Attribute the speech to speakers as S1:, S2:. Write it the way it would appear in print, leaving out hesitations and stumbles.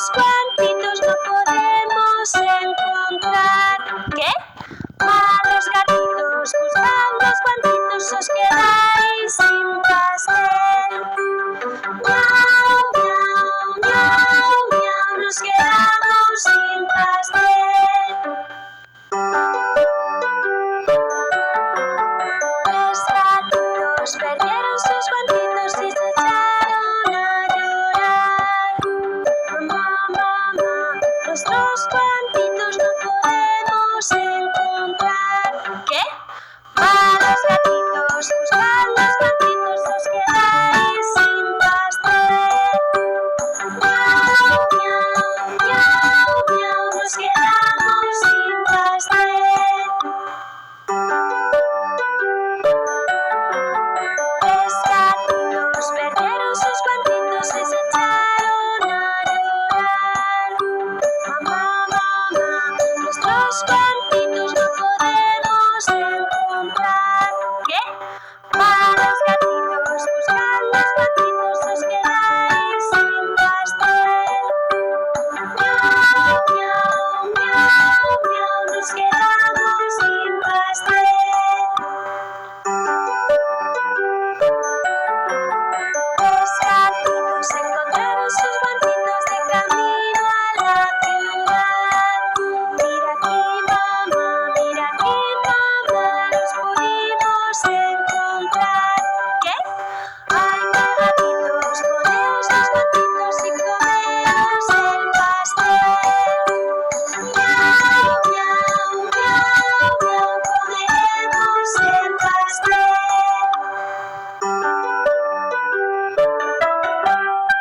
S1: nuestros guantitos no podemos encontrar. ¿Qué? Malos gatitos, buscad los guantitos, os quedáis sin pastel. Miau, miau, miau, miau, nos quedamos sin pastel. Los gatitos perdieron sus guantitos y se echaron a llorar. Mamá, mamá, nuestros guantitos